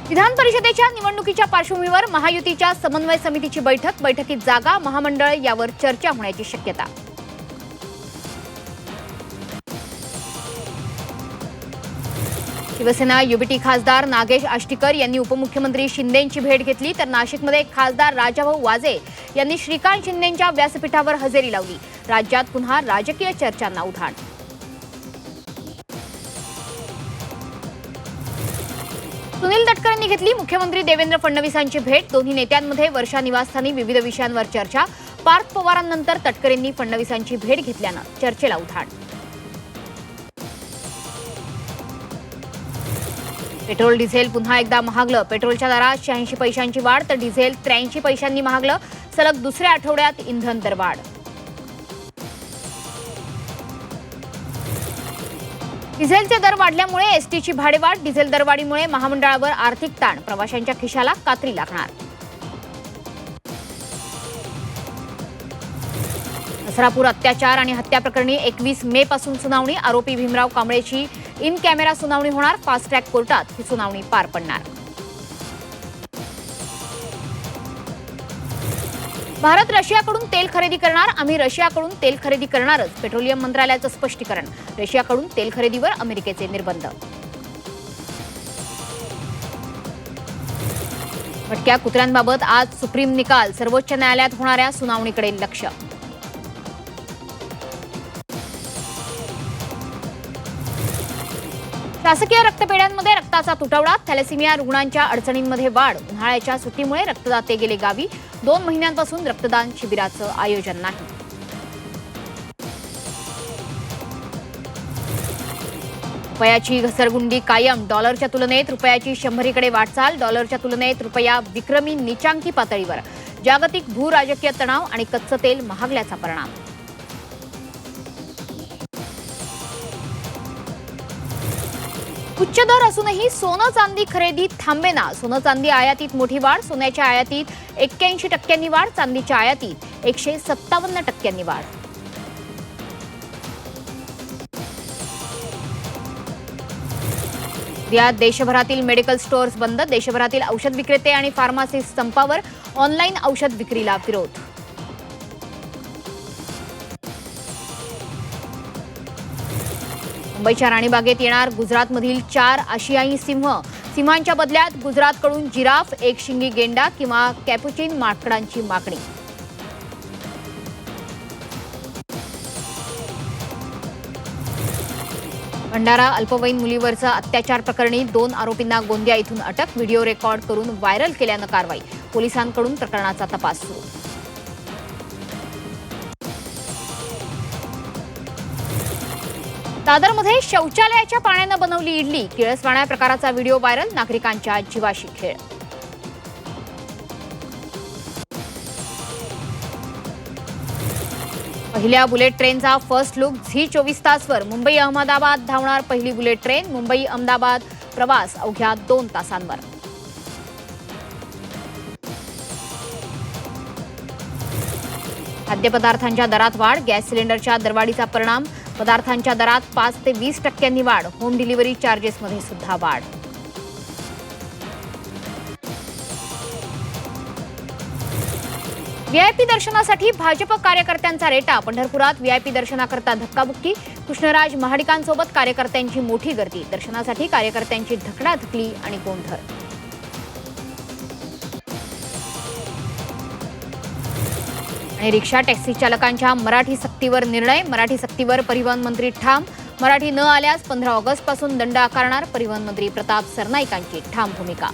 विधान परिषदेच्या निवडणुकीच्या पार्श्वभूमीवर महायुतीच्या समन्वय समितीची बैठकीत जागा महामंडळ यावर चर्चा होण्याची शक्यता। शिवसेना युबीटी खासदार नागेश आष्टीकर यांनी उपमुख्यमंत्री शिंदेंची भेट घेतली, तर नाशिकमध्ये खासदार राजाभाऊ वाजे यांनी श्रीकांत शिंदेंच्या व्यासपीठावर हजेरी लावली। राज्यात पुन्हा राजकीय चर्चांना उधाण। सुनील तटकरेंनी घेतली मुख्यमंत्री देवेंद्र फडणवीसांची भेट। दोन्ही नेत्यांमध्ये वर्षा निवासस्थानी विविध विषयांवर चर्चा। पार्थ पवारांनंतर तटकरेंनी फडणवीसांची भेट घेतल्यानं चर्चेला उधाण। पेट्रोल डिझेल पुन्हा एकदा महागलं। पेट्रोलच्या दरात 86 पैशांची वाढ, तर डिझेल 83 पैशांनी महागलं। सलग दुसऱ्या आठवड्यात इंधन दरवाढ। डिझेलचे दर वाढल्यामुळे एसटीची भाडेवाढ। डिझेल दरवाढीमुळे महामंडळावर आर्थिक ताण, प्रवाशांच्या खिशाला कात्री लागणार। नसरापूर अत्याचार आणि हत्या प्रकरणी 21 मे पासून सुनावणी। आरोपी भीमराव कांबळेची इन कॅमेरा सुनावणी होणार। फास्ट ट्रॅक कोर्टात ही सुनावणी पार पडणार। भारत रशियाकडून तेल खरेदी करणार। आम्ही रशियाकडून तेल खरेदी करणारच, पेट्रोलियम मंत्रालयाचं स्पष्टीकरण। रशियाकडून तेल खरेदीवर अमेरिकेचे निर्बंध। भटक्या कुत्र्यांबाबत आज सुप्रीम निकाल। सर्वोच्च न्यायालयात होणाऱ्या सुनावणीकडे लक्ष। शासकीय रक्तपेढ्यांमध्ये रक्ताचा तुटवडा। थॅलेसिमिया रुग्णांच्या अडचणींमध्ये वाढ। उन्हाळ्याच्या सुट्टीमुळे रक्तदाते गेले गावी। 2 महिन्यांपासून रक्तदान शिबिराचं आयोजन नाही। रुपयाची घसरगुंडी कायम। डॉलरच्या तुलनेत रुपयाची 100कडे वाटचाल। डॉलरच्या तुलनेत रुपया विक्रमी नीचांकी पातळीवर। जागतिक भू राजकीय तणाव आणि कच्चं तेल महागल्याचा परिणाम। उच्च दर असूनही सोनं चांदी खरेदी थांबेना। सोनं चांदी आयातीत मोठी वाढ। सोन्याच्या आयातीत 81% वाढ। चांदीच्या आयातीत 157% वाढ। यात देशभरातील मेडिकल स्टोअर्स बंद। देशभरातील औषध विक्रेते आणि फार्मासिस्ट संपावर। ऑनलाईन औषध विक्रीला विरोध। मुंबईच्या राणीबागेत येणार गुजरातमधील 4 आशियाई सिंह। सिंहांच्या बदल्यात गुजरातकडून जिराफ, एक शिंगी गेंडा किंवा कॅपुचिन माकडांची मागणी। भंडारा अल्पवयीन मुलीवरचा अत्याचार प्रकरणी 2 आरोपींना गोंदिया इथून अटक। व्हिडिओ रेकॉर्ड करून व्हायरल केल्यानं कारवाई। पोलिसांकडून प्रकरणाचा तपास सुरू। दादरमध्ये शौचालयाच्या पाण्यानं बनवली इडली। किळसवाण्या प्रकाराचा व्हिडिओ व्हायरल। नागरिकांच्या जीवाशी खेळ। पहिल्या बुलेट ट्रेनचा फर्स्ट लुक झी 24 तासवर। मुंबई अहमदाबाद धावणार पहिली बुलेट ट्रेन। मुंबई अहमदाबाद प्रवास अवघ्या 2 तासांवर। खाद्यपदार्थांच्या दरात वाढ। गॅस सिलेंडरच्या दरवाढीचा परिणाम। पदार्थांच्या दरात 5 ते 20% वाढ। होम डिलिव्हरी चार्जेसमध्ये सुद्धा वाढ। व्हीआयपी दर्शनासाठी भाजप कार्यकर्त्यांचा रेटा। पंढरपुरात व्हीआयपी दर्शनाकरता धक्काबुक्की। कृष्णराज महाडिकांसोबत कार्यकर्त्यांची मोठी गर्दी। दर्शनासाठी कार्यकर्त्यांची धकडाधकली आणि गोंधळ। आणि रिक्षा टॅक्सी चालकांच्या मराठी सक्तीवर निर्णय। मराठी सक्तीवर परिवहन मंत्री ठाम। मराठी न आल्यास 15 ऑगस्टपासून दंड आकारणार। परिवहन मंत्री प्रताप सरनाईकांची ठाम भूमिका।